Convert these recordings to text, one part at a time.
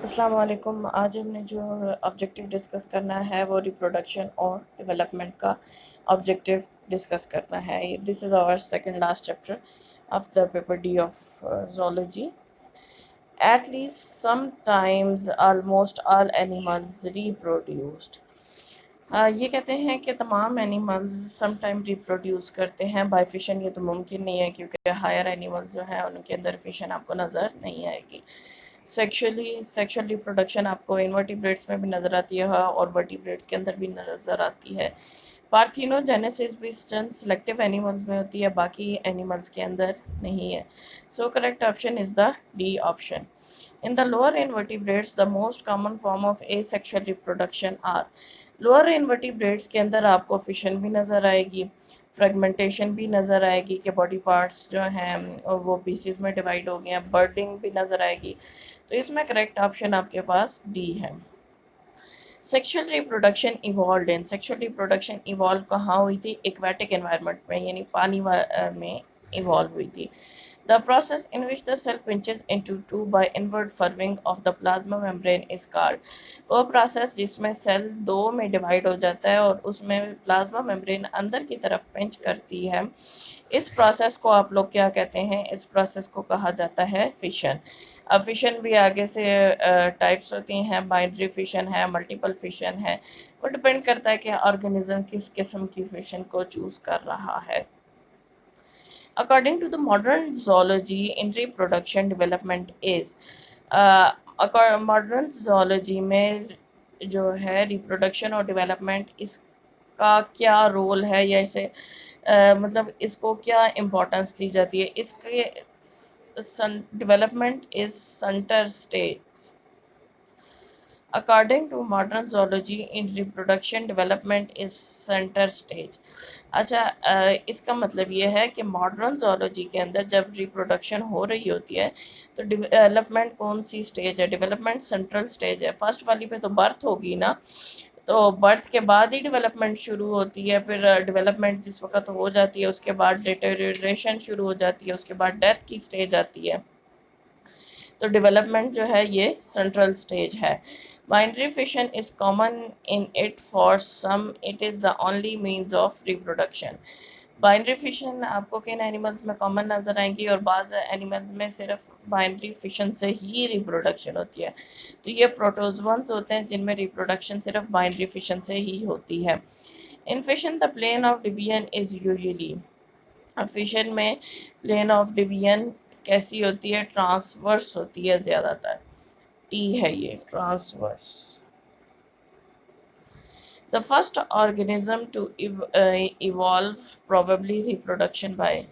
अस्सलाम वालेकुम। आज हमने जो ऑब्जेक्टिव डिस्कस करना है वो रिप्रोडक्शन और डेवलपमेंट का ऑब्जेक्टिव डिस्कस करना है। This is our second last chapter of the paper D of zoology. At least sometimes almost all animals reproduced. ये कहते हैं कि तमाम एनिमल्स सम टाइम रिप्रोड्यूस करते हैं बाय फिशन। ये तो मुमकिन नहीं है क्योंकि हायर एनिमल्स जो हैं उनके अंदर फिशन आपको नज़र नहीं आएगी। सेक्शुअल रिप्रोडक्शन आपको इनवर्टिब्रेट्स में भी नज़र आती है और वर्टिब्रेट्स के अंदर भी नज़र आती है। पार्थिनोजेनेसिस भी चंद सिलेक्टिव एनिमल्स में होती है, बाकी एनिमल्स के अंदर नहीं है। So correct option is the D option. In the lower invertebrates, the most common form of asexual reproduction are lower invertebrates के अंदर आपको फिशन भी नज़र आएगी, फ्रेगमेंटेशन भी नज़र आएगी कि बॉडी पार्ट्स जो हैं वो पीसीज में डिवाइड हो गए हैं, बर्डिंग भी नज़र आएगी। तो इसमें करेक्ट ऑप्शन आपके पास डी है। Sexual reproduction evolve in, sexual reproduction evolve कहाँ हुई थी? एक्वेटिक एनवायरनमेंट में, यानी पानी में इवॉल्व हुई थी। The process in which the cell pinches into two by inward furrowing of the plasma membrane is called, वो प्रोसेस जिसमें सेल दो में डिवाइड हो जाता है और उसमें प्लाज्मा मेम्ब्रेन अंदर की तरफ पिंच करती है, इस प्रोसेस को आप लोग क्या कहते हैं? इस प्रोसेस को कहा जाता है फिशन। अब फिशन भी आगे से टाइप्स होती हैं, बाइनरी फिशन है, मल्टीपल फिशन है। वो डिपेंड करता है कि ऑर्गेनिज्म किस किस्म की फिशन को चूज कर रहा है। According to the modern zoology, in reproduction development is modern zoology में जो है रिप्रोडक्शन और डेवलपमेंट इसका क्या रोल है, या इसे मतलब इसको क्या इम्पोर्टेंस दी जाती है? इसके development is centre stage. According to modern zoology, in reproduction development is center stage. अच्छा, इसका मतलब ये है कि मॉडर्न जोलॉजी के अंदर जब रिप्रोडक्शन हो रही होती है तो डेवलपमेंट कौन सी स्टेज है? डेवलपमेंट सेंट्रल स्टेज है। फर्स्ट वाली पे तो बर्थ होगी ना, तो बर्थ के बाद ही डेवलपमेंट शुरू होती है। फिर डेवलपमेंट जिस वक्त हो जाती है उसके बाद डिटेरियोरेशन शुरू हो जाती है, उसके बाद डेथ की स्टेज आती है। तो डेवलपमेंट जो है ये सेंट्रल स्टेज है। Binary fission is common in it for some, it is the only means of reproduction. Binary fission आपको किन एनिमल्स में कॉमन नज़र आएंगी और बाज़ एनिमल्स में सिर्फ बाइनरी फिशन से ही रिप्रोडक्शन होती है। तो ये प्रोटोजोअन्स होते हैं जिनमें रिप्रोडक्शन सिर्फ बाइनरी फिशन से ही होती है। In fission the plane of division is usually, अब फिशन में प्लेन ऑफ डिवीजन कैसी होती है? ट्रांसवर्स होती है ज़्यादातर। टी है ये, transverse. The first organism to evolve probably reproduction by,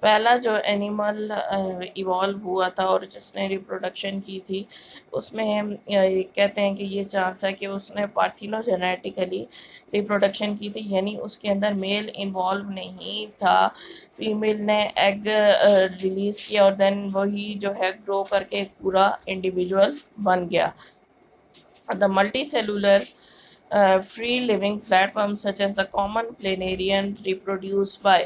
पहला जो एनिमल इवॉल्व हुआ था और जिसने रिप्रोडक्शन की थी उसमें कहते हैं कि ये चांस है कि उसने पार्थिनोजेनेटिकली रिप्रोडक्शन की थी, यानी उसके अंदर मेल इन्वॉल्व नहीं था। फीमेल ने एग रिलीज़ किया और देन वही जो है ग्रो करके एक पूरा इंडिविजुअल बन गया। The multicellular free living platforms such as the common planarian reproduce by,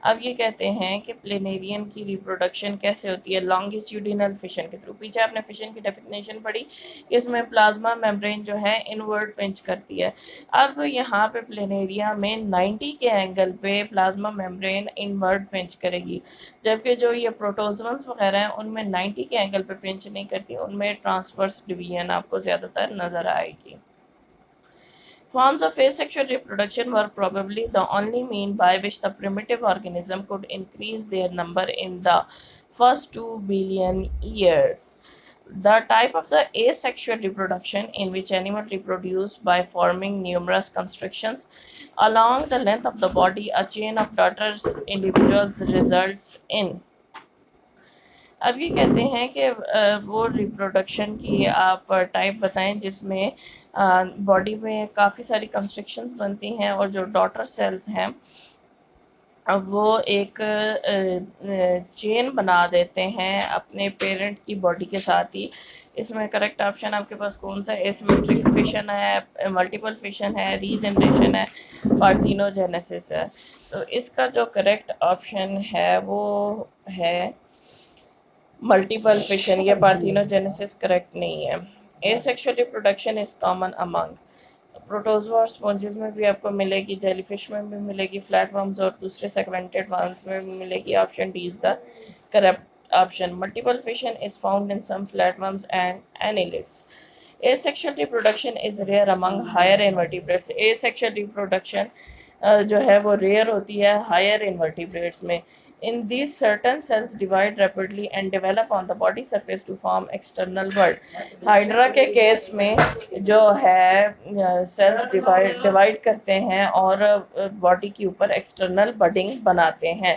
अब ये कहते हैं कि प्लेनेरियन की रिप्रोडक्शन कैसे होती है? लॉन्गिट्यूडिनल फिशन के थ्रू। पीछे आपने फिशन की डेफिनेशन पढ़ी कि इसमें प्लाज्मा मेम्ब्रेन जो है इनवर्ड पिंच करती है। अब यहाँ पे प्लेनेरिया में 90 के एंगल पे प्लाज्मा मेम्ब्रेन इनवर्ड पिंच करेगी, जबकि जो ये प्रोटोजोन्स वगैरह हैं उनमें 90 के एंगल पे पिंच नहीं करती, उनमें ट्रांसवर्स डिवीजन आपको ज़्यादातर नज़र आएगी। Forms of asexual reproduction were probably the only mean by which the primitive organism could increase their number in the first 2 billion years. The type of the asexual reproduction, in which animals reproduce by forming numerous constrictions along the length of the body, a chain of daughter individuals results in. अब ये कहते हैं कि वो reproduction की आप type बताएं जिसमें बॉडी में काफ़ी सारी कंस्ट्रक्शंस बनती हैं और जो डॉटर सेल्स हैं अब वो एक चेन बना देते हैं अपने पेरेंट की बॉडी के साथ ही। इसमें करेक्ट ऑप्शन आपके पास कौन सा? एसिमेट्रिक फिशन है, मल्टीपल फिशन है, रीजनरेशन है, पार्थिनोजेनेसिस है। तो इसका जो करेक्ट ऑप्शन है वो है मल्टीपल फिशन। ये पार्थिनोजेनेसिस करेक्ट नहीं है। Asexual reproduction is common among protozoa और स्पॉन्जेस में भी आपको मिलेगी, जेलीफिश में भी मिलेगी, फ्लैटवर्म्स और दूसरे सेगमेंटेड वर्म्स में भी मिलेगी। Option D is the correct option. Multiple fission is found in some flatworms and annelids. Asexual reproduction is rare among higher invertebrates. Asexual reproduction जो है वो रेयर होती है हायर इन्वर्टिब्रेट्स में। इन these certain cells divide rapidly and develop on the body surface to form external bud. Hydra के case में जो है सेल्स डिवाइड करते हैं और बॉडी के ऊपर एक्सटर्नल बडिंग बनाते हैं।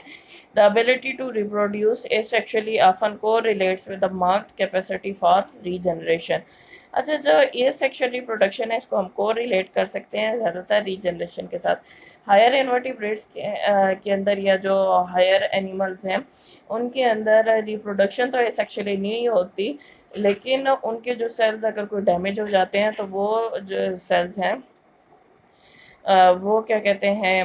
The ability to reproduce asexually often correlates with the marked capacity for regeneration. अच्छा, जो ये सेक्सुअल रिप्रोडक्शन है इसको हम को रिलेट कर सकते हैं ज़्यादातर रीजनरेशन के साथ। हायर इन्वर्टिब्रेट्स के अंदर या जो हायर एनिमल्स हैं उनके अंदर रिप्रोडक्शन तो सेक्सुअली नहीं होती, लेकिन उनके जो सेल्स अगर कोई डैमेज हो जाते हैं तो वो जो सेल्स हैं वो क्या कहते हैं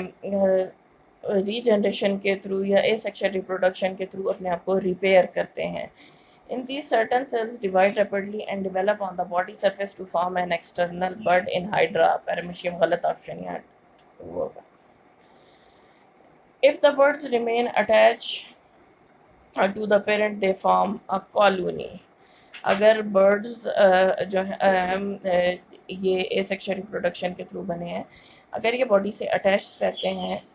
रीजनरेशन के थ्रू या एसेक्सुअल रिप्रोडक्शन के थ्रू अपने आप को रिपेयर करते हैं। In these, certain cells divide rapidly and develop on the body surface to form an external bud in Hydra. Paramecium गलत ऑप्शन यहाँ होगा। If the buds remain attached to the parent, they form a colony. अगर birds जो है ये asexual reproduction के through बने हैं, अगर ये बॉडी से अटैच रहते हैं